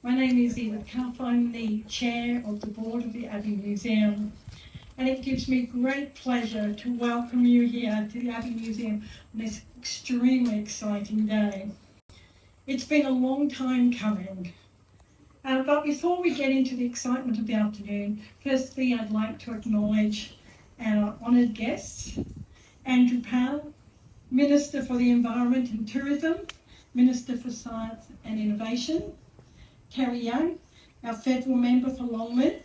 My name is Edith Cuffe. I'm the chair of the board of the Abbey Museum, and it gives me great pleasure to welcome you here to the Abbey Museum on this extremely exciting day. It's been a long time coming, but before we get into the excitement of the afternoon, firstly I'd like to acknowledge our honoured guests, Andrew Powell, Minister for the Environment and Tourism, Minister for Science and Innovation, Kerry Young, our Federal Member for Longman,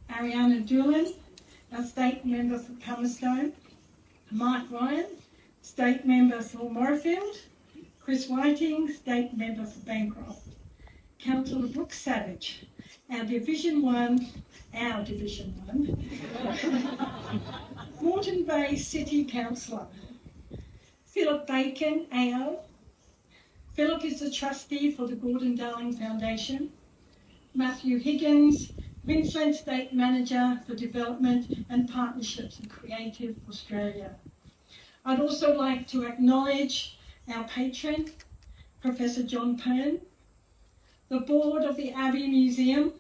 Ariana Doolan, our State Member for Palmerston, Mike Ryan, State Member for Morayfield, Chris Whiting, State Member for Bancroft, Councillor Brooke Savage, our Division 1, Moreton Bay City Councillor, Philip Bacon, AO. Philip is the trustee for the Gordon Darling Foundation. Matthew Higgins, Queensland State Manager for Development and Partnerships and Creative Australia. I'd also like to acknowledge our patron, Professor John Pern, the board of the Abbey Museum,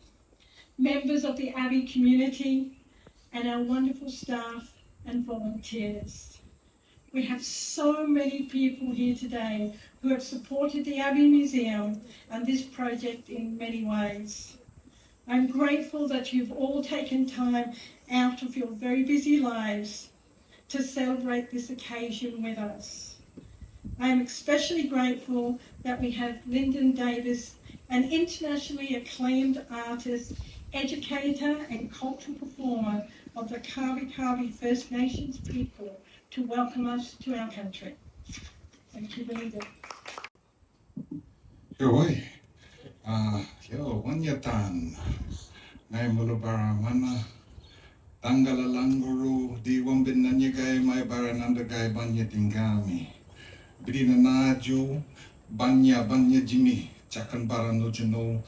members of the Abbey community, and our wonderful staff and volunteers. We have so many people here today who have supported the Abbey Museum and this project in many ways. I'm grateful that you've all taken time out of your very busy lives to celebrate this occasion with us. I am especially grateful that we have Lyndon Davis, an internationally acclaimed artist, educator and cultural performer of the Kabi First Nations people, to welcome us to our country. Thank you, Lyndon. Yoi, wanyatan, ngai mulubara mana, tangala languru, di wambin nanyagai mai baranandagai banya tingami, bidina naju, banya jimi, cakan barano juno,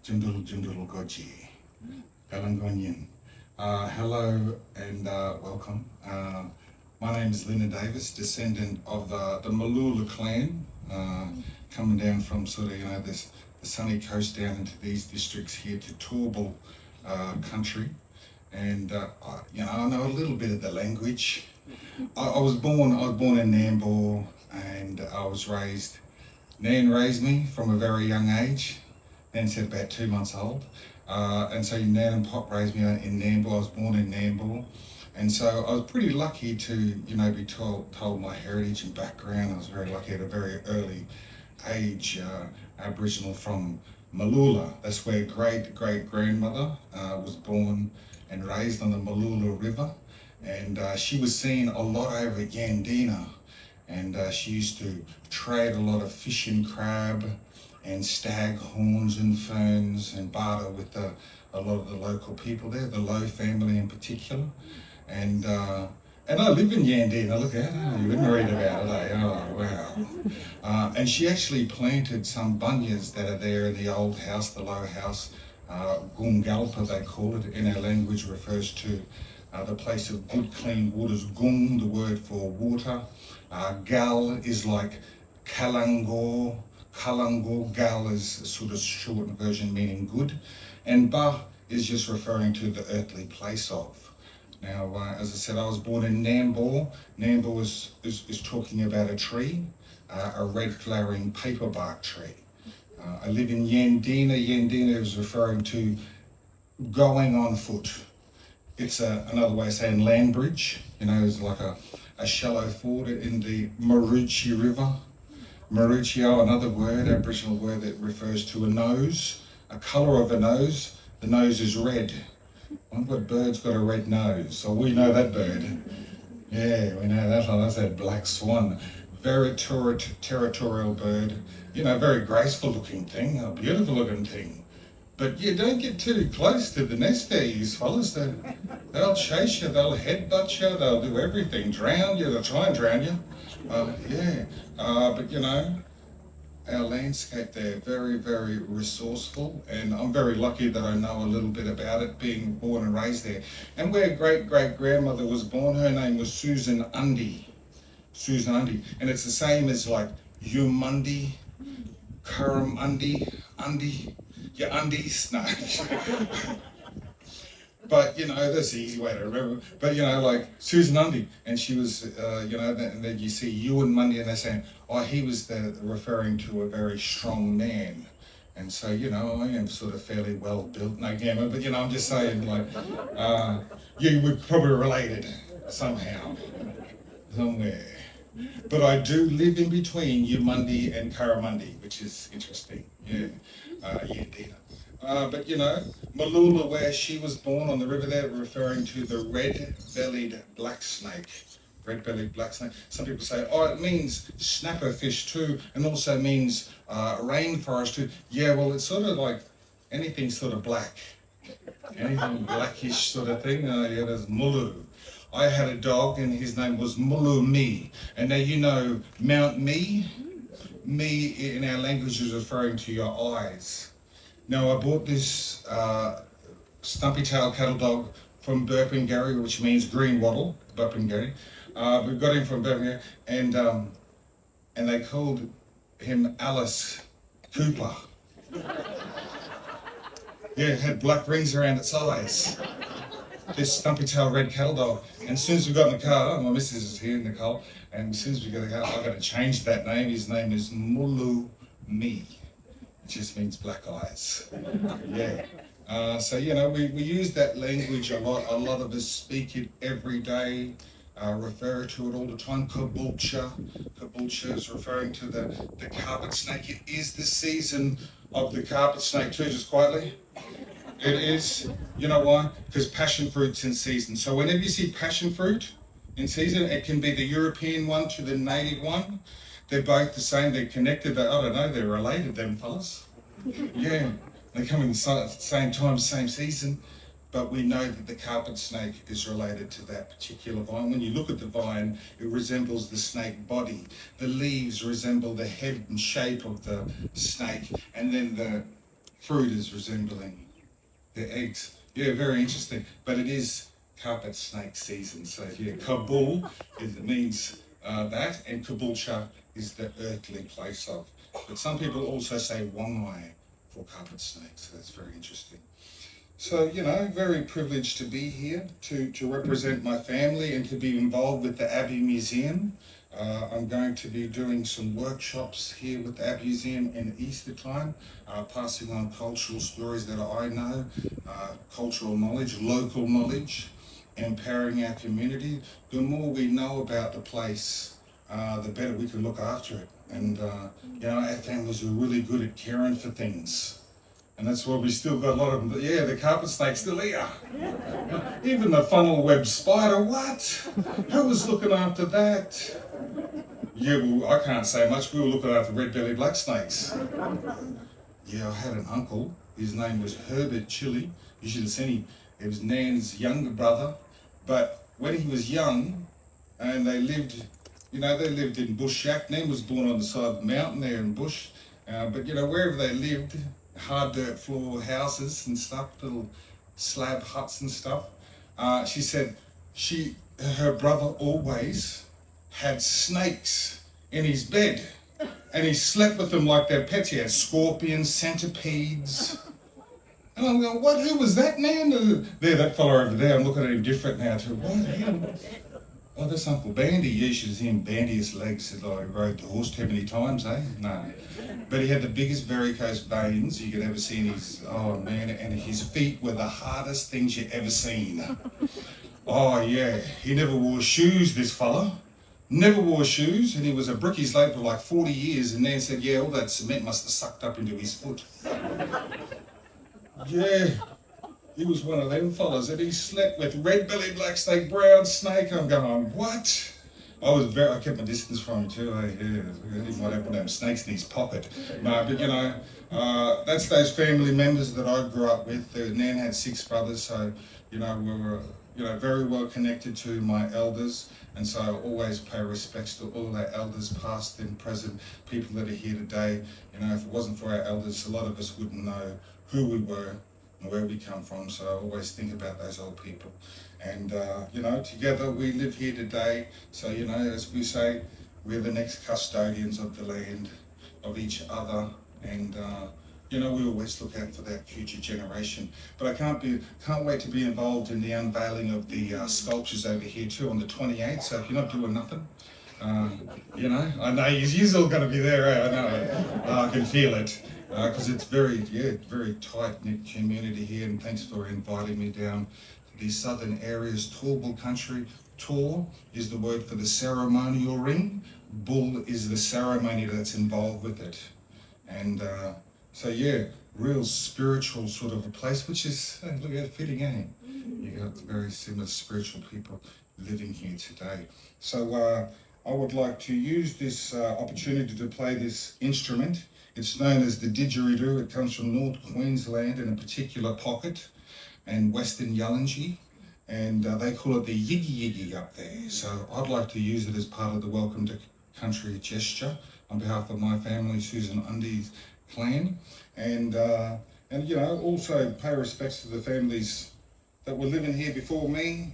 jundul goji, Galangonian. Hello and welcome. My name is Lyndon Davis, descendant of the Malula clan, coming down from sort of, the sunny coast down into these districts here to Torval country. And, I know a little bit of the language. I was born in Nambour, and I was raised, Nan raised me from a very young age. Nan said about 2 months old. And so Nan and Pop raised me in Nambour. I was born in Nambour. And so I was pretty lucky to, be told my heritage and background. I was very lucky at a very early age, Aboriginal from Malula. That's where great-grandmother was born and raised on the Malula River. And she was seen a lot over at Yandina. And she used to trade a lot of fish and crab and stag horns and ferns and barter with a lot of the local people there, the Lowe family in particular. And I live in Yandina, look at it, you wouldn't read about it, eh? Oh, wow. And she actually planted some bunyas that are there in the old house, the Lowe house, Gungalpa they call it, in our language refers to the place of good clean waters. Gung, the word for water. Gal is like Kalangor, Gal is sort of shortened version meaning good. And Ba is just referring to the earthly place of. Now, as I said, I was born in Nambour. Nambour is talking about a tree, a red flowering paperbark tree. I live in Yandina. Yandina is referring to going on foot. It's another way of saying land bridge. It's like a shallow ford in the Maroochy River. Maroochy, another word, Aboriginal word that refers to a nose, a colour of a nose. The nose is red. What bird's got a red nose? So we know that bird. Yeah, we know that one. That's that black swan. Very territorial bird. Very graceful looking thing, a beautiful looking thing. But you don't get too close to the nest there, you fellas. They'll chase you, they'll headbutt you, they'll do everything. Drown you, they'll try and drown you. But our landscape there, very, very resourceful, and I'm very lucky that I know a little bit about it, being born and raised there. And where great-great-grandmother was born, her name was Susan Undy. And it's the same as like Umundi, Curramundi, Undy. your undies? No. But, you know, that's the easy way to remember. But, you know, like Susan Undy, and she was, you know, and then you see Ewan Mundy, and they're saying, oh, he was referring to a very strong man. And so, you know, I am sort of fairly well built, no gamer, but, you know, I'm just saying, like, you were probably related somehow, somewhere. But I do live in between Eumundi and Curramundi, which is interesting. Yeah, yeah, Dina. But you know, Malula, where she was born on the river there, referring to the red-bellied black snake. Red-bellied black snake. Some people say, oh, it means snapper fish too, and also means rainforest too. Yeah, well, it's sort of like anything sort of black. Anything blackish sort of thing. Yeah, there's Mulu. I had a dog and his name was Mulu Me. And now you know Mount Me? Me in our language is referring to your eyes. Now I bought this stumpy tail cattle dog from Burpengary, which means green wattle, Burpengary. We got him from Burpengary and they called him Alice Cooper. Yeah, it had black rings around its eyes. This stumpy tail red cattle dog. And as soon as we got in the car, my missus is here, Nicole, and as soon as we got in the car, I've got to change that name. His name is Mulu Me. It just means black eyes. Yeah. So, you know, we use that language a lot. A lot of us speak it every day, refer to it all the time. Caboolture. Caboolture is referring to the carpet snake. It is the season of the carpet snake too, just quietly. It is. You know why? Because passion fruit's in season. So whenever you see passion fruit in season, it can be the European one to the native one. They're both the same. They're connected. I don't know. They're related, them fellas. Yeah. They come in the same time, same season. But we know that the carpet snake is related to that particular vine. When you look at the vine, it resembles the snake body. The leaves resemble the head and shape of the snake. And then the fruit is resembling the eggs. Yeah, very interesting. But it is carpet snake season. So yeah, Kabul means that, and Caboolture is the earthly place of. But some people also say Wongai for carpet snakes. So that's very interesting. So, you know, very privileged to be here to represent my family and to be involved with the Abbey Museum. I'm going to be doing some workshops here with the Abbey Museum in Easter time, passing on cultural stories that I know, cultural knowledge, local knowledge, empowering our community. The more we know about the place, the better we can look after it. And, you know, our families are really good at caring for things. And that's why we still got a lot of them. Yeah, the carpet snake's still here. Even the funnel web spider, what? Who was looking after that? Yeah, well, I can't say much. We were looking after red-bellied black snakes. Yeah, I had an uncle. His name was Herbert Chili. You should have seen him. He was Nan's younger brother. But when he was young, and they lived, you know, they lived in Bush Shack. Nan was born on the side of the mountain there in Bush. But, you know, wherever they lived, hard dirt floor houses and stuff, little slab huts and stuff. She said her brother always had snakes in his bed, and he slept with them like their pets. He had scorpions, centipedes. And I'm going, what? Who was that man? There, that fella over there. I'm looking at him different now too. What? Him? Oh, that's Uncle Bandy. Yeah, you should have seen Bandy's legs. He rode the horse too many times, eh? No. But he had the biggest varicose veins you could ever see in his, oh man, and his feet were the hardest things you ever seen. Oh yeah, he never wore shoes, this fella. Never wore shoes, and he was a brickie slave for like 40 years, and Nan said, yeah, all that cement must have sucked up into his foot. Yeah, he was one of them fellas, and he slept with red-bellied black snake, brown snake. I'm going, what? I kept my distance from him too. Yeah, he might have one of them snakes in his pocket. No, but you know, that's those family members that I grew up with. Nan had 6 brothers, so you know we were, you know, very well connected to my elders, and so I always pay respects to all our elders, past and present, people that are here today. You know, if it wasn't for our elders, a lot of us wouldn't know who we were and where we come from. So I always think about those old people. And, you know, together we live here today. So, you know, as we say, we're the next custodians of the land, of each other. And we always look out for that future generation. But I can't wait to be involved in the unveiling of the sculptures over here too on the 28th. So if you're not doing nothing, I know you're all going to be there. I know, I can feel it because it's very tight knit community here. And thanks for inviting me down to the southern areas. Tall country. Tor is the word for the ceremonial ring. Bull is the ceremony that's involved with it. And real spiritual sort of a place, which is, look at it, fitting, eh? You got very similar spiritual people living here today. So I would like to use this opportunity to play this instrument. It's known as the didgeridoo. It comes from North Queensland in a particular pocket and Western Yallingie. And they call it the yiggy yiggy up there. So I'd like to use it as part of the Welcome to Country gesture on behalf of my family, Susan Undy's clan, and also pay respects to the families that were living here before me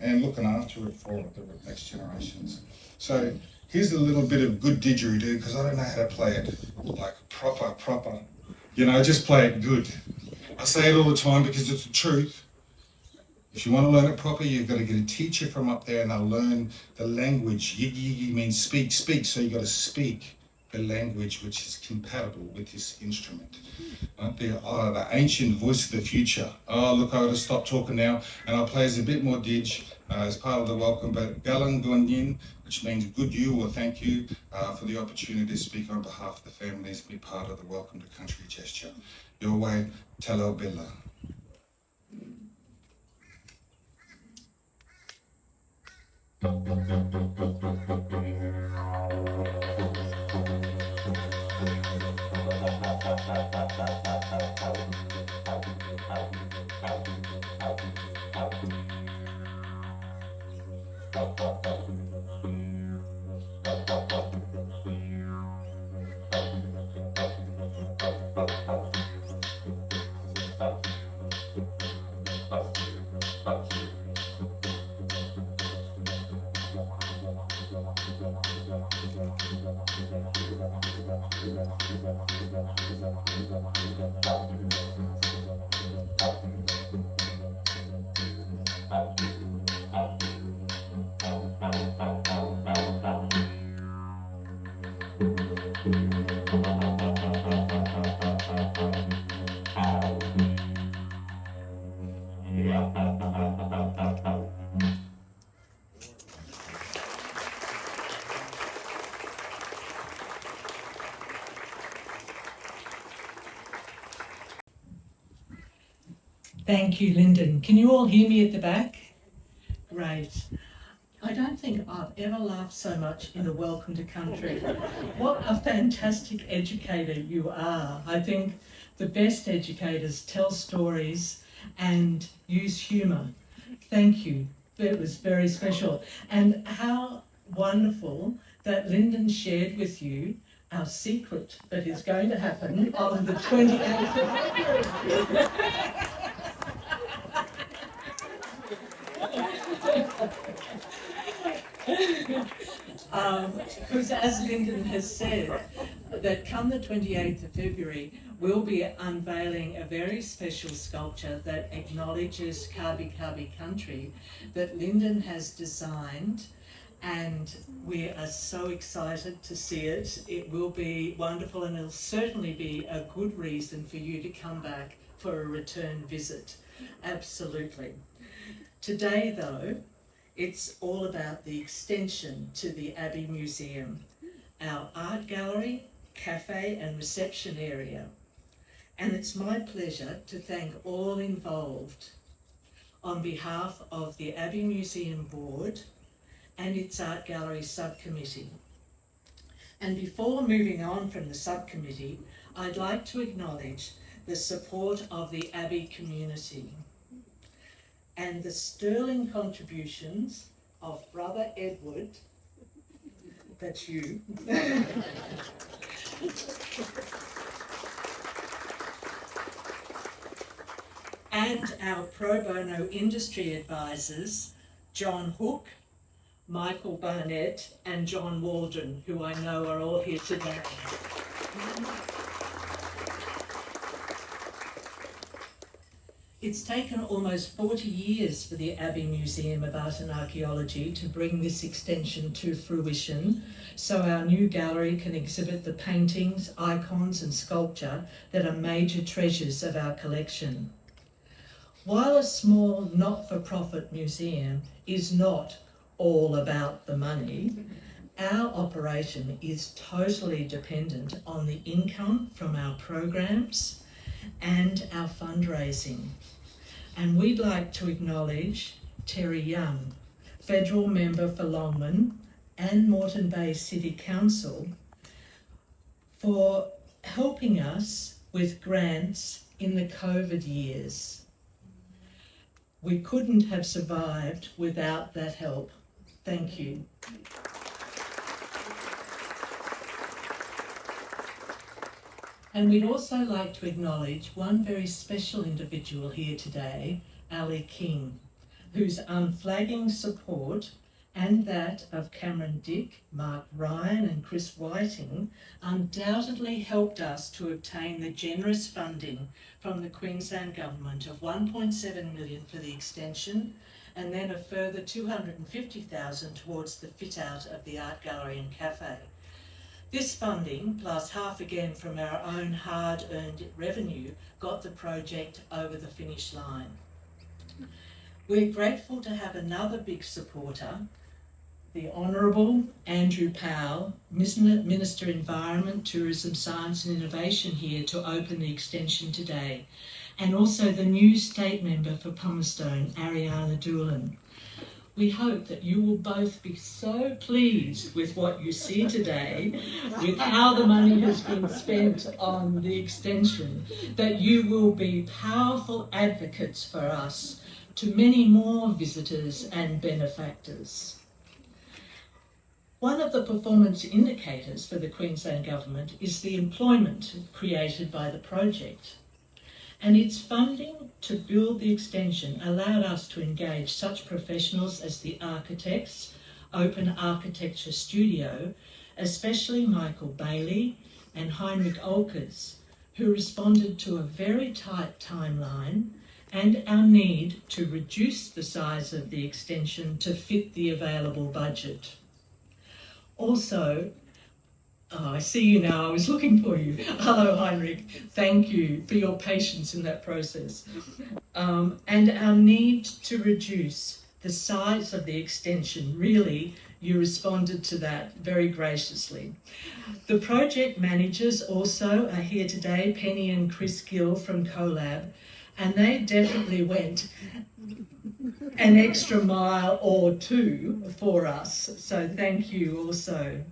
and looking after it for the next generations. So here's a little bit of good didgeridoo, because I don't know how to play it like proper, just play it good. I say it all the time because it's the truth. If you want to learn it proper, you've got to get a teacher from up there and they'll learn the language. Yiggy yiggy means speak, so you've got to speak the language which is compatible with this instrument. The ancient voice of the future. Oh, look, I've got to stop talking now and I'll play us a bit more didge as part of the welcome. But Galang Gunyin, which means good you or thank you for the opportunity to speak on behalf of the families, be part of the Welcome to Country gesture. Your way, Telo Billa. Thank you, Lyndon. Can you all hear me at the back? Great. I don't think I've ever laughed so much in a Welcome to Country. What a fantastic educator you are. I think the best educators tell stories and use humour. Thank you. It was very special. And how wonderful that Lyndon shared with you our secret that is going to happen on the 28th of February. Because as Lyndon has said, that come the 28th of February, we'll be unveiling a very special sculpture that acknowledges Kabi country that Lyndon has designed, and we are so excited to see it. It will be wonderful, and it'll certainly be a good reason for you to come back for a return visit. Absolutely. Today, though, it's all about the extension to the Abbey Museum, our art gallery, cafe and reception area. And it's my pleasure to thank all involved on behalf of the Abbey Museum Board and its art gallery subcommittee. And before moving on from the subcommittee, I'd like to acknowledge the support of the Abbey community and the sterling contributions of Brother Edward, that's you, and our pro bono industry advisors, John Hook, Michael Barnett and John Waldron, who I know are all here today. It's taken almost 40 years for the Abbey Museum of Art and Archaeology to bring this extension to fruition, so our new gallery can exhibit the paintings, icons and sculpture that are major treasures of our collection. While a small not-for-profit museum is not all about the money, our operation is totally dependent on the income from our programs and our fundraising. And we'd like to acknowledge Terry Young, Federal Member for Longman and Moreton Bay City Council, for helping us with grants in the COVID years. We couldn't have survived without that help. Thank you. And we'd also like to acknowledge one very special individual here today, Ali King, whose unflagging support and that of Cameron Dick, Mark Ryan and Chris Whiting undoubtedly helped us to obtain the generous funding from the Queensland Government of $1.7 million for the extension, and then a further $250,000 towards the fit out of the art gallery and cafe. This funding, plus half again from our own hard-earned revenue, got the project over the finish line. We're grateful to have another big supporter, the Honourable Andrew Powell, Minister Environment, Tourism, Science and Innovation, here to open the extension today, and also the new State Member for Pumicestone, Ariana Doolan. We hope that you will both be so pleased with what you see today, with how the money has been spent on the extension, that you will be powerful advocates for us to many more visitors and benefactors. One of the performance indicators for the Queensland Government is the employment created by the project. And its funding to build the extension allowed us to engage such professionals as the architects, Open Architecture Studio, especially Michael Baillie and Heinrich Olkers, who responded to a very tight timeline and our need to reduce the size of the extension to fit the available budget. Also, I see you now, I was looking for you. Hello, Heinrich. Thank you for your patience in that process. And our need to reduce the size of the extension, really, you responded to that very graciously. The project managers also are here today, Penny and Chris Gill from CoLab, and they definitely went an extra mile or two for us, so thank you also.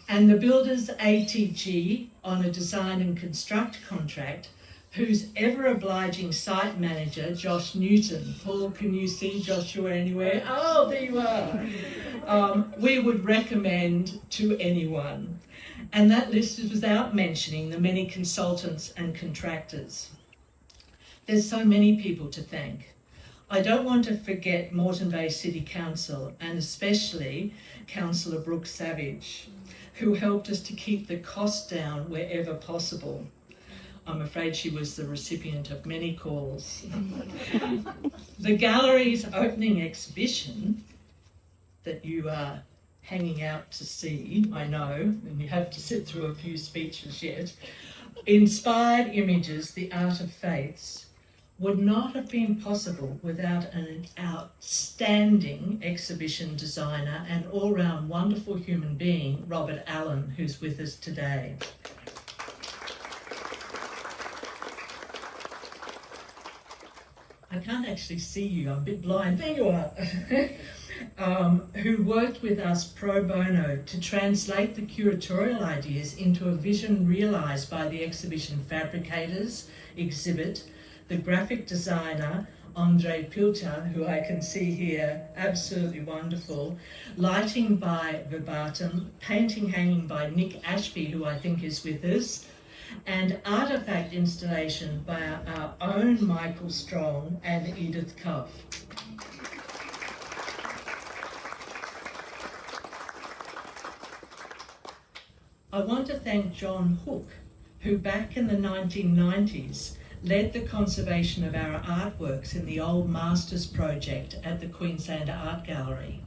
And the builders ATG on a design and construct contract, whose ever-obliging site manager, Josh Newton. Paul, can you see Joshua anywhere? Oh, there you are. We would recommend to anyone. And that list is without mentioning the many consultants and contractors. There's so many people to thank. I don't want to forget Moreton Bay City Council, and especially Councillor Brooke Savage, who helped us to keep the cost down wherever possible. I'm afraid she was the recipient of many calls. The gallery's opening exhibition that you are hanging out to see, I know, and you have to sit through a few speeches yet, Inspired Images, The Art of Faiths, would not have been possible without an outstanding exhibition designer and all-round wonderful human being, Robert Allen, who's with us today. I can't actually see you, I'm a bit blind. There you are. Who worked with us pro bono to translate the curatorial ideas into a vision realised by the exhibition fabricators, exhibit, the graphic designer, Andre Pilcher, who I can see here, absolutely wonderful, lighting by Verbatim, painting hanging by Nick Ashby, who I think is with us, and artefact installation by our own Michael Strong and Edith Cuffe. I want to thank John Hook, who back in the 1990s led the conservation of our artworks in the Old Masters project at the Queensland Art Gallery.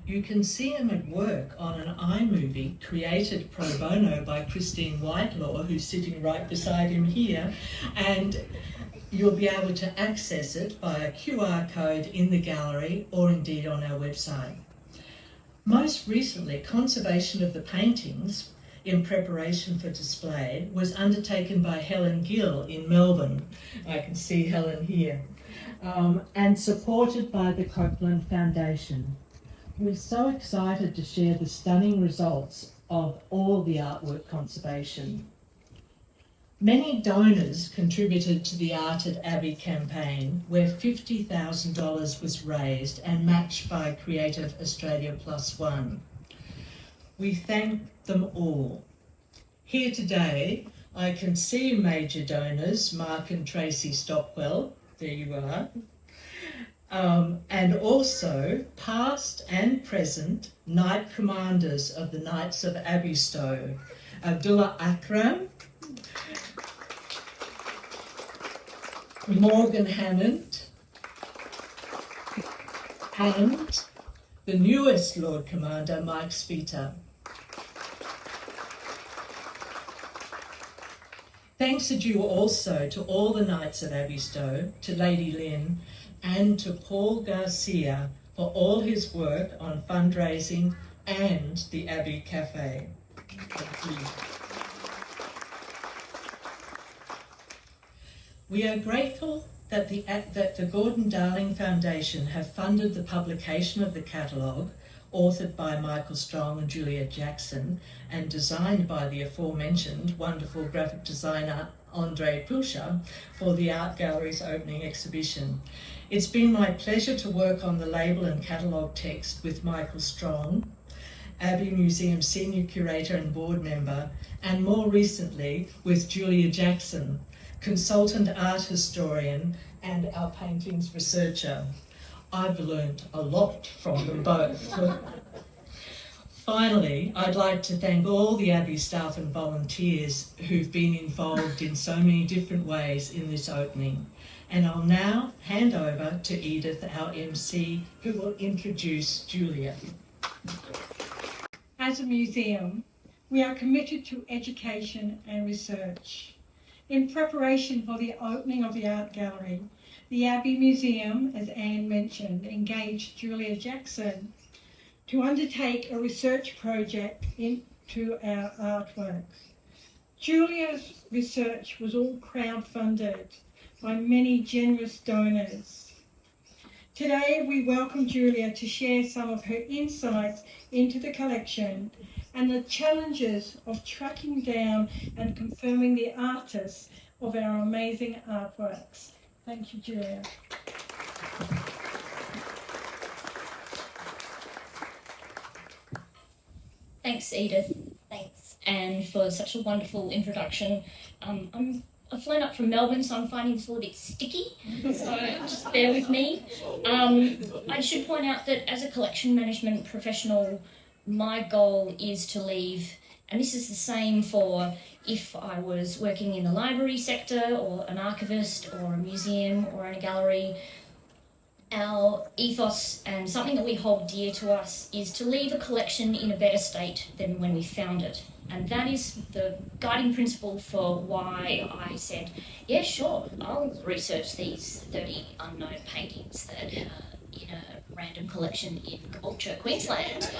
You can see him at work on an iMovie created pro bono by Christine Whitelaw, who's sitting right beside him here, and you'll be able to access it by a QR code in the gallery or indeed on our website. Most recently, conservation of the paintings in preparation for display was undertaken by Helen Gill in Melbourne. I can see Helen here. And supported by the Copland Foundation. We're so excited to share the stunning results of all the artwork conservation. Many donors contributed to the Art at Abbey campaign, where $50,000 was raised and matched by Creative Australia Plus One. We thank them all. Here today, I can see major donors, Mark and Tracy Stockwell, there you are, and also past and present Knight Commanders of the Knights of Abbeystow, Abdullah Akram, Morgan Hammond, and the newest Lord Commander, Mike Spita. Thanks are due also to all the Knights of Abbeystow, to Lady Lynn, and to Paul Garcia for all his work on fundraising and the Abbey Café. Thank you. We are grateful that the Gordon Darling Foundation have funded the publication of the catalogue, authored by Michael Strong and Julia Jackson, and designed by the aforementioned wonderful graphic designer Andre Pilcher for the Art Gallery's opening exhibition. It's been my pleasure to work on the label and catalogue text with Michael Strong, Abbey Museum Senior Curator and Board Member, and more recently with Julia Jackson, Consultant Art Historian and our Paintings Researcher. I've learned a lot from them both. Finally, I'd like to thank all the Abbey staff and volunteers who've been involved in so many different ways in this opening. And I'll now hand over to Edith, our MC, who will introduce Julia. As a museum, we are committed to education and research. In preparation for the opening of the Art Gallery, the Abbey Museum, as Anne mentioned, engaged Julia Jackson to undertake a research project into our artworks. Julia's research was all crowd-funded by many generous donors. Today, we welcome Julia to share some of her insights into the collection and the challenges of tracking down and confirming the artists of our amazing artworks. Thank you, Julia. Thanks, Edith. Thanks, Anne, for such a wonderful introduction. I've flown up from Melbourne, so I'm finding this a little bit sticky, so just bear with me. I should point out that as a collection management professional, my goal is to leave, and this is the same for if I was working in the library sector or an archivist or a museum or in a gallery. Our ethos and something that we hold dear to us is to leave a collection in a better state than when we found it. And that is the guiding principle for why I said, yeah, sure, I'll research these 30 unknown paintings that are in a random collection in Culture, Queensland.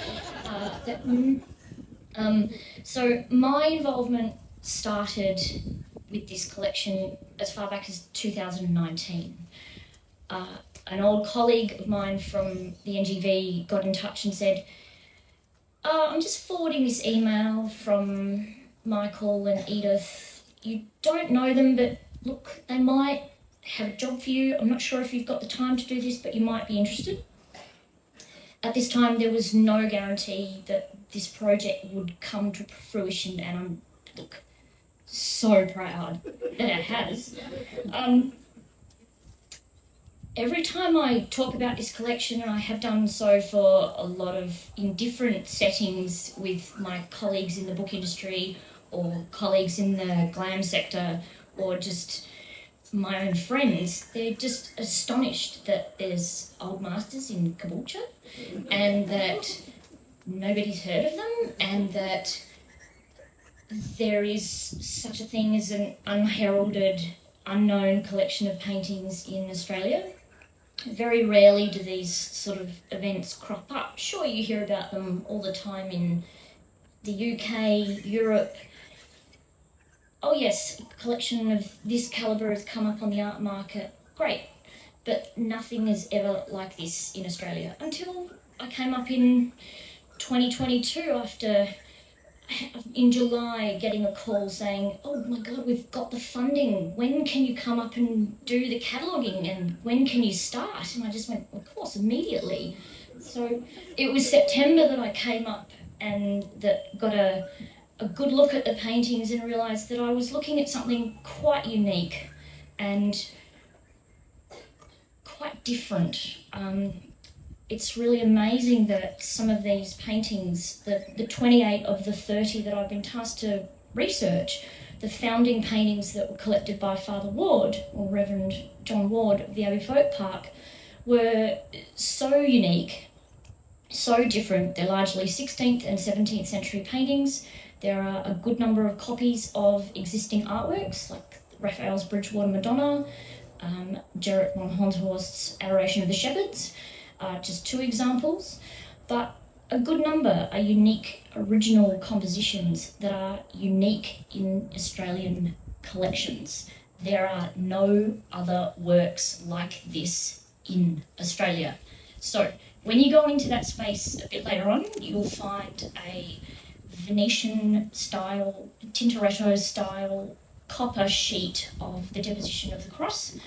So my involvement started with this collection as far back as 2019. An old colleague of mine from the NGV got in touch and said, I'm just forwarding this email from Michael and Edith. You don't know them, but look, they might have a job for you. I'm not sure if you've got the time to do this, but you might be interested. At this time, there was no guarantee that this project would come to fruition, and I'm, look, so proud that it has. Every time I talk about this collection, and I have done so for a lot of, in different settings with my colleagues in the book industry or colleagues in the glam sector or just my own friends, they're just astonished that there's old masters in Caboolture and that nobody's heard of them, and that there is such a thing as an unheralded, unknown collection of paintings in Australia. Very rarely do these sort of events crop up. Sure, you hear about them all the time in the UK, Europe. Oh yes, a collection of this calibre has come up on the art market. Great. But nothing is ever like this in Australia until I came up in 2022 after, in July, getting a call saying, oh my God, we've got the funding. When can you come up and do the cataloguing, and when can you start? And I just went, of course, immediately. So it was September that I came up and that got a good look at the paintings and realised that I was looking at something quite unique and quite different. It's really amazing that some of these paintings, the 28 of the 30 that I've been tasked to research, the founding paintings that were collected by Father Ward, or Reverend John Ward of the Abbey Folk Park, were so unique, so different. They're largely 16th and 17th century paintings. There are a good number of copies of existing artworks, like Raphael's Bridgewater Madonna, Gerrit von Honthorst's Adoration of the Shepherds, just two examples, but a good number are unique original compositions that are unique in Australian collections. There are no other works like this in Australia. So when you go into that space a bit later on, you'll find a Venetian style, Tintoretto style copper sheet of the Deposition of the Cross.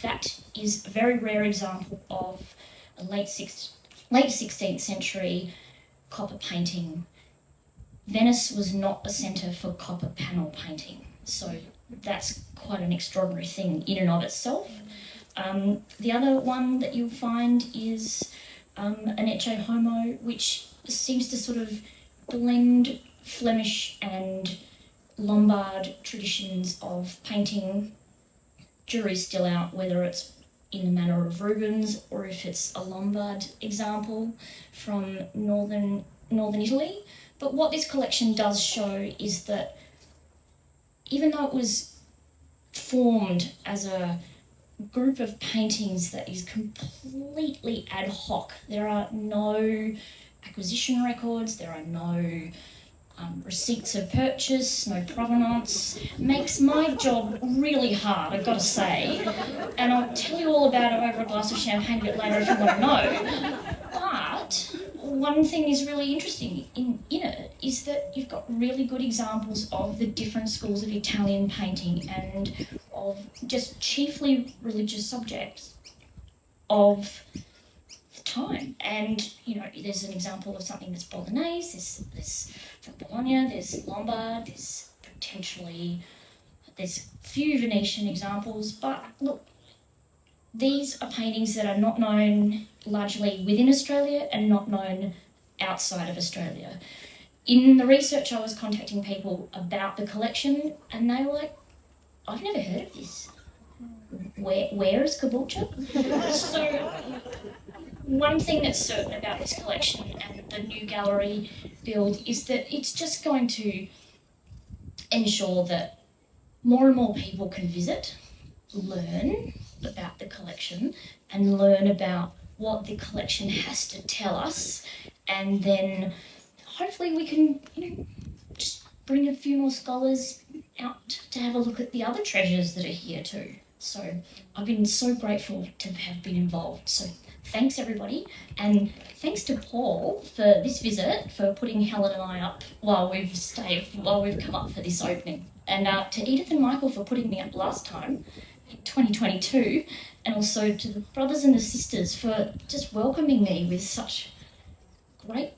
That is a very rare example of a late 16th century copper painting. Venice was not a centre for copper panel painting, so that's quite an extraordinary thing in and of itself. The other one that you'll find is an Ecce Homo, which seems to sort of blend Flemish and Lombard traditions of painting. Jury's still out whether it's in the manner of Rubens or if it's a Lombard example from northern Italy. But what this collection does show is that even though it was formed as a group of paintings that is completely ad hoc, there are no acquisition records, there are no receipts of purchase, no provenance. Makes my job really hard, I've got to say. And I'll tell you all about it over a glass of champagne a bit later if you want to know. But one thing is really interesting in it is that you've got really good examples of the different schools of Italian painting and of just chiefly religious subjects of the time. And, you know, there's an example of something that's Bolognese, there's from Bologna, there's Lombard, there's few Venetian examples, but look, these are paintings that are not known largely within Australia and not known outside of Australia. In the research, I was contacting people about the collection and they were like, I've never heard of this. Where is Caboolture? So one thing that's certain about this collection and the new gallery build is that it's just going to ensure that more and more people can visit, learn about the collection and learn about what the collection has to tell us, and then hopefully we can, just bring a few more scholars out to have a look at the other treasures that are here too. So I've been so grateful to have been involved. So thanks everybody, and thanks to Paul for this visit, for putting Helen and I up while we've come up for this opening, and to Edith and Michael for putting me up last time, 2022, and also to the brothers and the sisters for just welcoming me with such great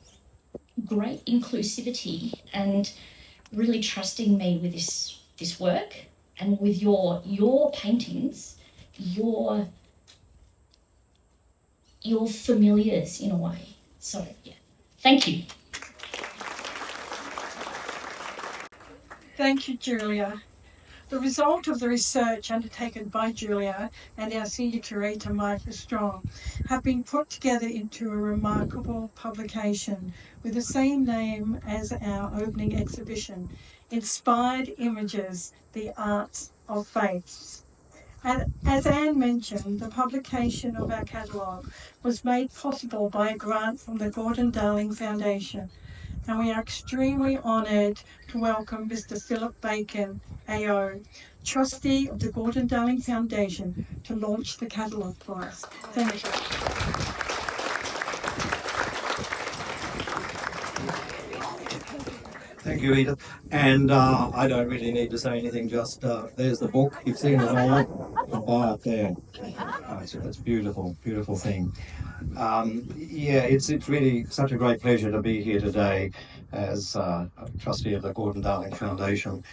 inclusivity and really trusting me with this work and with your paintings, your familiars in a way. So yeah, thank you. Thank you, Julia. The result of the research undertaken by Julia and our senior curator, Michael Strong, have been put together into a remarkable publication with the same name as our opening exhibition, Inspired Images, The Arts of Faith. And as Anne mentioned, the publication of our catalogue was made possible by a grant from the Gordon Darling Foundation, and we are extremely honoured to welcome Mr. Philip Bacon, AO, Trustee of the Gordon Darling Foundation, to launch the catalogue for us. Thank you. Thank you, Edith. And I don't really need to say anything, just there's the book. You've seen it all. Buy it there. It's a beautiful, beautiful thing. Yeah, it's really such a great pleasure to be here today as a trustee of the Gordon Darling Foundation.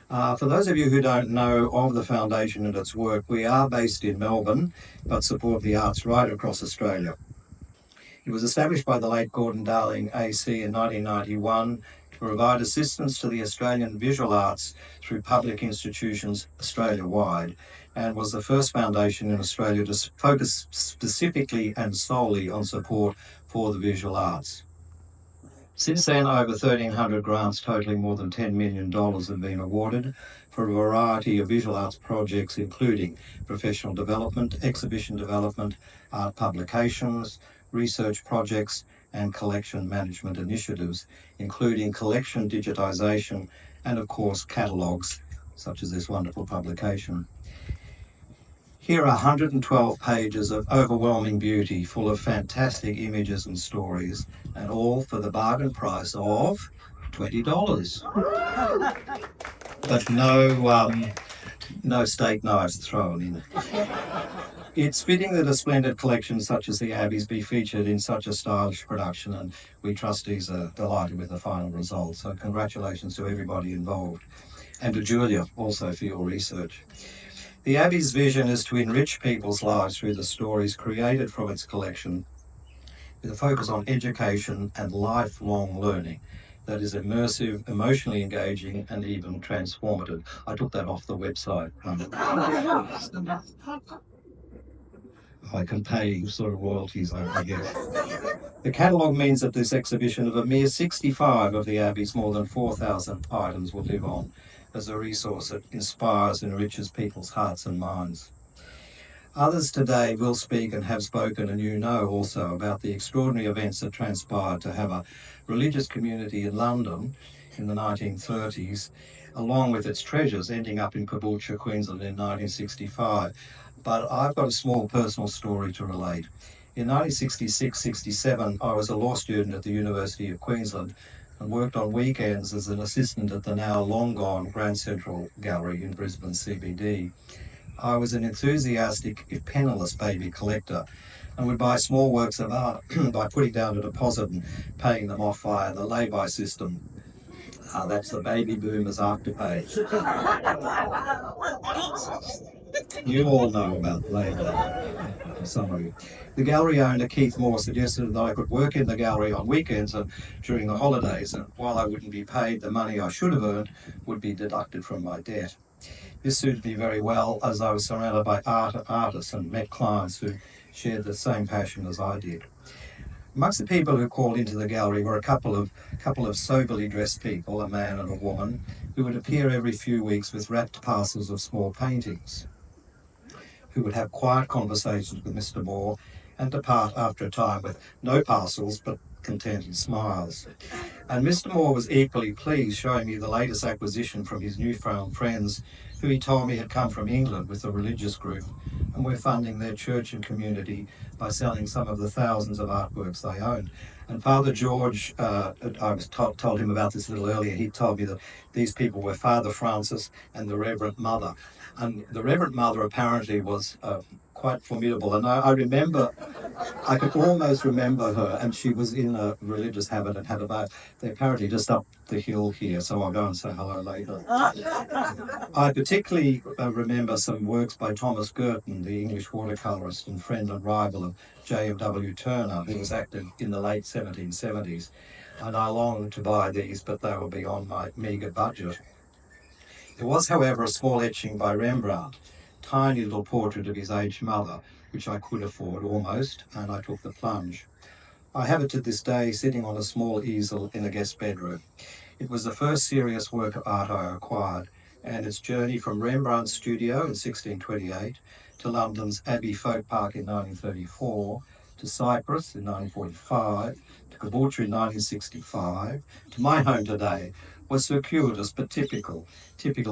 For those of you who don't know of the foundation and its work, we are based in Melbourne, but support the arts right across Australia. It was established by the late Gordon Darling AC in 1991 to provide assistance to the Australian visual arts through public institutions Australia-wide, and was the first foundation in Australia to focus specifically and solely on support for the visual arts. Since then, over 1,300 grants totaling more than $10 million have been awarded for a variety of visual arts projects, including professional development, exhibition development, art publications, research projects, and collection management initiatives, including collection digitisation and, of course, catalogues, such as this wonderful publication. Here are 112 pages of overwhelming beauty, full of fantastic images and stories, and all for the bargain price of $20. But no steak knives thrown in. It's fitting that a splendid collection such as the Abbey's be featured in such a stylish production, and we trustees are delighted with the final result. So congratulations to everybody involved, and to Julia also for your research. The Abbey's vision is to enrich people's lives through the stories created from its collection, with a focus on education and lifelong learning that is immersive, emotionally engaging, and even transformative. I took that off the website. I can pay sort of royalties, I guess. The catalogue means that this exhibition of a mere 65 of the Abbey's more than 4,000 items will live on as a resource that inspires and enriches people's hearts and minds. Others today will speak and have spoken, and you know also about the extraordinary events that transpired to have a religious community in London in the 1930s, along with its treasures ending up in Caboolture, Queensland in 1965. But I've got a small personal story to relate. In 1966-67, I was a law student at the University of Queensland and worked on weekends as an assistant at the now long-gone Grand Central Gallery in Brisbane CBD. I was an enthusiastic, if penniless, baby collector and would buy small works of art by putting down a deposit and paying them off via the lay-by system. That's the baby boomers afterpay. You all know about lay-by. Sorry. The gallery owner, Keith Moore, suggested that I could work in the gallery on weekends and during the holidays, and while I wouldn't be paid, the money I should have earned would be deducted from my debt. This suited me very well, as I was surrounded by artists and met clients who shared the same passion as I did. Amongst the people who called into the gallery were a couple of soberly dressed people, a man and a woman, who would appear every few weeks with wrapped parcels of small paintings, who would have quiet conversations with Mr. Moore and depart after a time with no parcels but contented smiles. And Mr. Moore was equally pleased, showing me the latest acquisition from his newfound friends, who he told me had come from England with a religious group and were funding their church and community by selling some of the thousands of artworks they owned. And Father George, I was told him about this a little earlier, he told me that these people were Father Francis and the Reverend Mother. And the Reverend Mother apparently was quite formidable. And I remember, I could almost remember her, and she was in a religious habit and had about, they're apparently just up the hill here, so I'll go and say hello later. I particularly remember some works by Thomas Girton, the English watercolourist and friend and rival of J.M.W. Turner, who was active in the late 1770s. And I longed to buy these, but they were beyond my meagre budget. There was, however, a small etching by Rembrandt, tiny little portrait of his aged mother, which I could afford almost, and I took the plunge. I have it to this day sitting on a small easel in a guest bedroom. It was the first serious work of art I acquired, and its journey from Rembrandt's studio in 1628 to London's Abbey Folk Park in 1934, to Cyprus in 1945, to Caboolture in 1965, to my home today, was circuitous but typical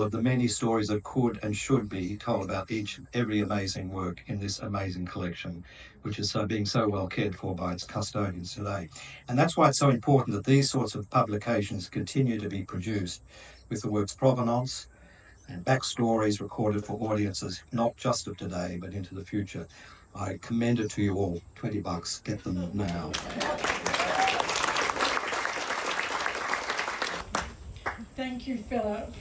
of the many stories that could and should be told about each and every amazing work in this amazing collection, which is being so well cared for by its custodians today. And that's why it's so important that these sorts of publications continue to be produced with the work's provenance and backstories recorded for audiences, not just of today, but into the future. I commend it to you all. $20, get them now. Thank you, Philip.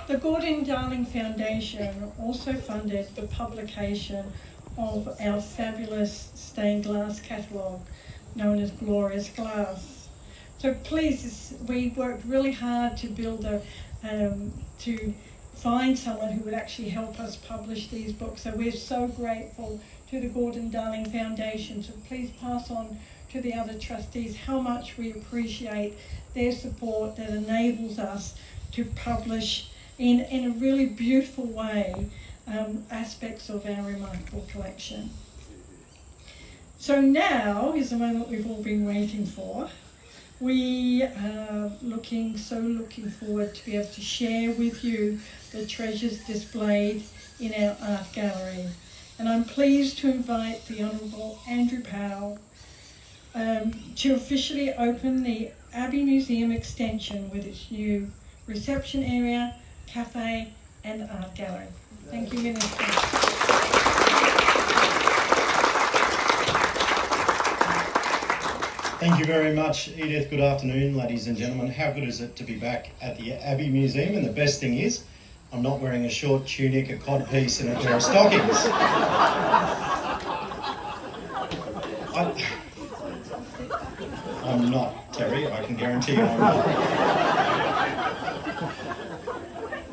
The Gordon Darling Foundation also funded the publication of our fabulous stained glass catalogue known as Glorious Glass. So please, we worked really hard to build to find someone who would actually help us publish these books. So we're so grateful to the Gordon Darling Foundation. So please pass on to the other trustees how much we appreciate their support that enables us to publish in a really beautiful way aspects of our remarkable collection. So now is the moment we've all been waiting for. We are looking forward to be able to share with you the treasures displayed in our art gallery. And I'm pleased to invite the Honourable Andrew Powell to officially open the Abbey Museum extension with its new reception area, cafe and art gallery. Thank you, Minister. Thank you very much, Edith. Good afternoon, ladies and gentlemen. How good is it to be back at the Abbey Museum? And the best thing is, I'm not wearing a short tunic, a codpiece and a pair of stockings. I'm not, Terry, I can guarantee you I'm not.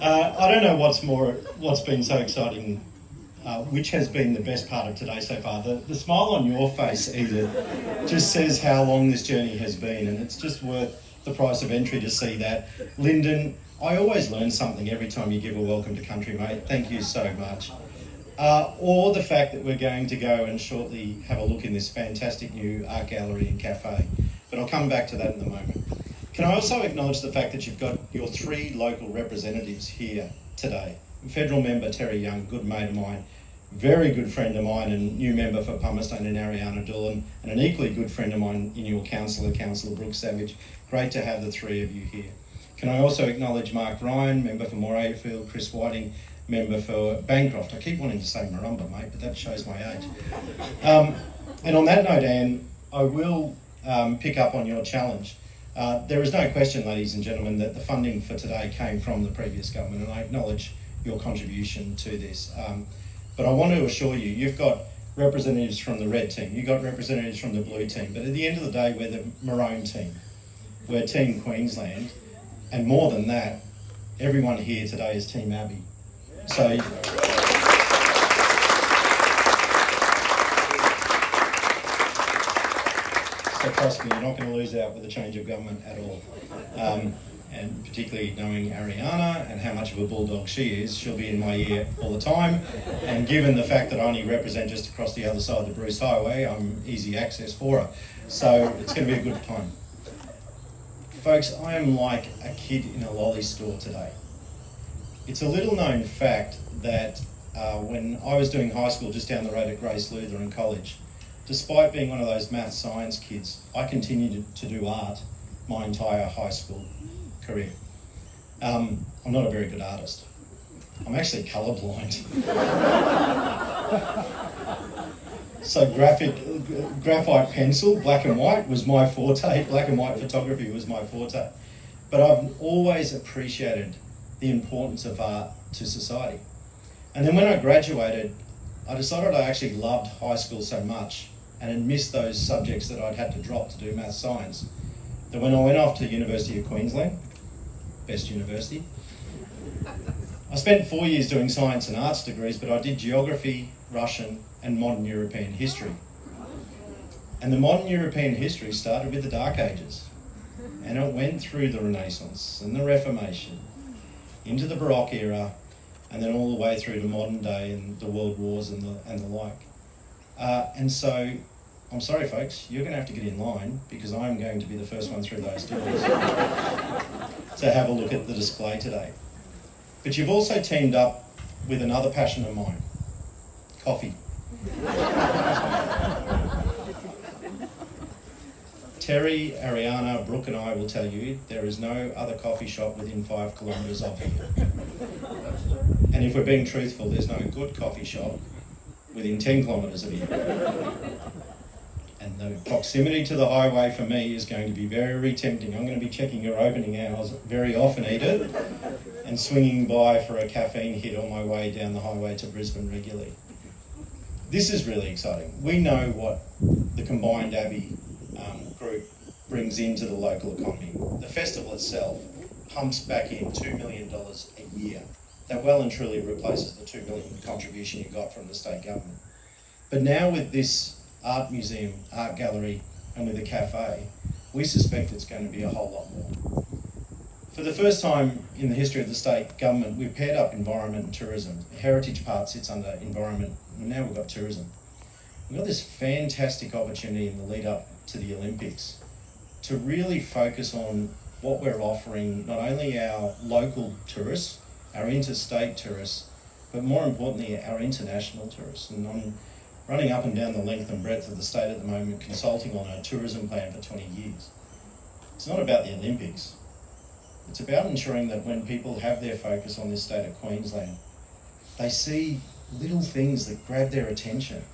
I don't know what's been so exciting, which has been the best part of today so far. The smile on your face, Edith, just says how long this journey has been, and it's just worth the price of entry to see that. Lyndon, I always learn something every time you give a welcome to country, mate. Thank you so much. Or the fact that we're going to go and shortly have a look in this fantastic new art gallery and cafe. But I'll come back to that in a moment. Can I also acknowledge the fact that you've got your 3 local representatives here today? Federal member Terry Young, good mate of mine, very good friend of mine and new member for Palmerston and Ariana Doolan, and an equally good friend of mine in your councillor, Councillor Brooke Savage. Great to have the 3 of you here. Can I also acknowledge Mark Ryan, member for Morayfield, Chris Whiting, member for Bancroft. I keep wanting to say Marumba, mate, but that shows my age. And on that note, Anne, I will pick up on your challenge. There is no question, ladies and gentlemen, that the funding for today came from the previous government, and I acknowledge your contribution to this. But I want to assure you, you've got representatives from the red team, you've got representatives from the blue team, but at the end of the day, we're the maroon team. We're Team Queensland, and more than that, everyone here today is Team Abbey. So trust me, you're not going to lose out with a change of government at all. And particularly knowing Ariana and how much of a bulldog she is, she'll be in my ear all the time. And given the fact that I only represent just across the other side of the Bruce Highway, I'm easy access for her. So it's going to be a good time. Folks, I am like a kid in a lolly store today. It's a little known fact that when I was doing high school just down the road at Grace Lutheran College, despite being one of those math science kids, I continued to do art my entire high school career. I'm not a very good artist. I'm actually colourblind. So graphite pencil, black and white, was my forte. Black and white photography was my forte. But I've always appreciated the importance of art to society. And then when I graduated, I decided I actually loved high school so much and had missed those subjects that I'd had to drop to do math science, that when I went off to the University of Queensland, best university, I spent 4 years doing science and arts degrees, but I did geography, Russian, and modern European history. And the modern European history started with the Dark Ages, and it went through the Renaissance and the Reformation, into the Baroque era, and then all the way through to modern day and the World Wars and the like. And so, I'm sorry folks, you're going to have to get in line because I'm going to be the first one through those doors to have a look at the display today. But you've also teamed up with another passion of mine, coffee. Terry, Ariana, Brooke and I will tell you there is no other coffee shop within 5 kilometres of here. And if we're being truthful, there's no good coffee shop within 10 kilometres of here. And the proximity to the highway for me is going to be very tempting. I'm going to be checking your opening hours very often, Edith, and swinging by for a caffeine hit on my way down the highway to Brisbane regularly. This is really exciting. We know what the combined Abbey group brings into the local economy. The festival itself pumps back in $2 million a year. That well and truly replaces the $2 million contribution you got from the state government. But now with this art museum, art gallery, and with a cafe, we suspect it's going to be a whole lot more. For the first time in the history of the state government, we've paired up environment and tourism. The heritage part sits under environment, and now we've got tourism. We've got this fantastic opportunity in the lead up to the Olympics to really focus on what we're offering not only our local tourists, our interstate tourists, but more importantly our international tourists. And I'm running up and down the length and breadth of the state at the moment consulting on a tourism plan for 20 years. It's not about the Olympics. It's about ensuring that when people have their focus on this state of Queensland, they see little things that grab their attention.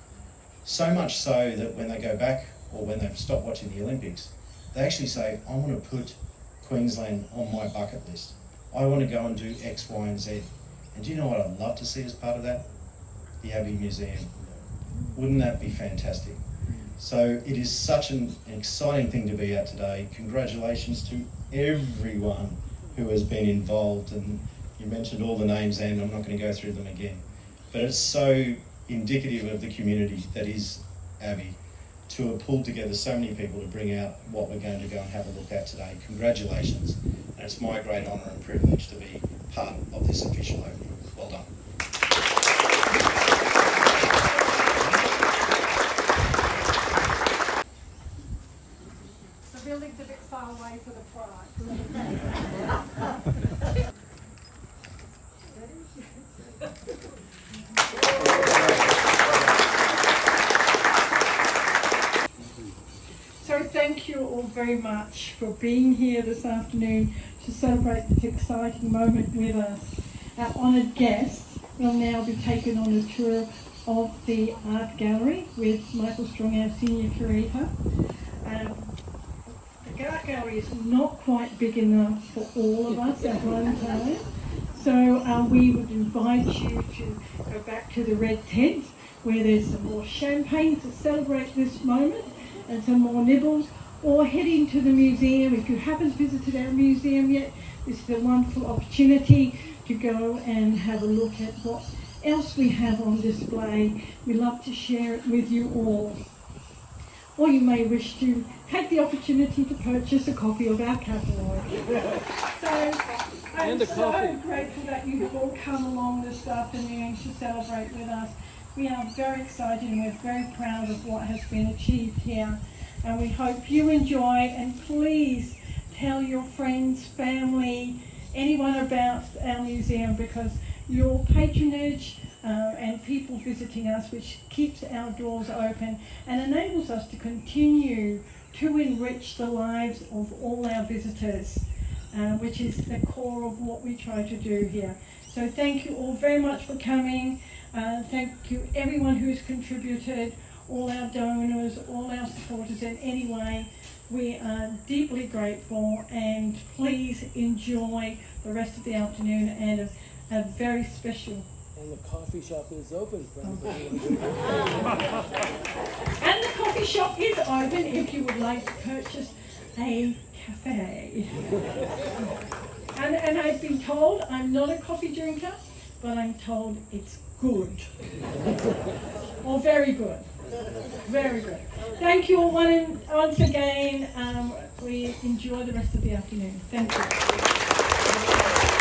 So much so that when they go back or when they've stopped watching the Olympics, they actually say, I want to put Queensland on my bucket list. I want to go and do X, Y, and Z. And do you know what I'd love to see as part of that? The Abbey Museum. Wouldn't that be fantastic? So it is such an exciting thing to be at today. Congratulations to everyone who has been involved. And you mentioned all the names, and I'm not going to go through them again. But it's so indicative of the community that is Abbey to have pulled together so many people to bring out what we're going to go and have a look at today. Congratulations. And it's my great honour and privilege to be part of this official opening. Well done. The building's a bit far away for the prize. So thank you all very much for being here this afternoon to celebrate this exciting moment with us. Our honoured guests will now be taken on a tour of the art gallery with Michael Strong, our senior curator. The art gallery is not quite big enough for all of us at one time, so we would invite you to go back to the red tent where there's some more champagne to celebrate this moment and some more nibbles, or head into the museum. If you haven't visited our museum yet, this is a wonderful opportunity to go and have a look at what else we have on display. We love to share it with you all. Or you may wish to take the opportunity to purchase a copy of our catalogue. So I'm so grateful that you've all come along this afternoon to celebrate with us. We are very excited and we're very proud of what has been achieved here. And we hope you enjoy, and please tell your friends, family, anyone about our museum, because your patronage and people visiting us, which keeps our doors open and enables us to continue to enrich the lives of all our visitors, which is the core of what we try to do here. So thank you all very much for coming. Thank you everyone who's contributed, all our donors, all our supporters in any way. We are deeply grateful, and please enjoy the rest of the afternoon and a very special. And the coffee shop is open for everybody. And the coffee shop is open if you would like to purchase a cafe. And I've been told I'm not a coffee drinker, but I'm told it's good. Or very good. Very good. Thank you all once again. We enjoy the rest of the afternoon. Thank you.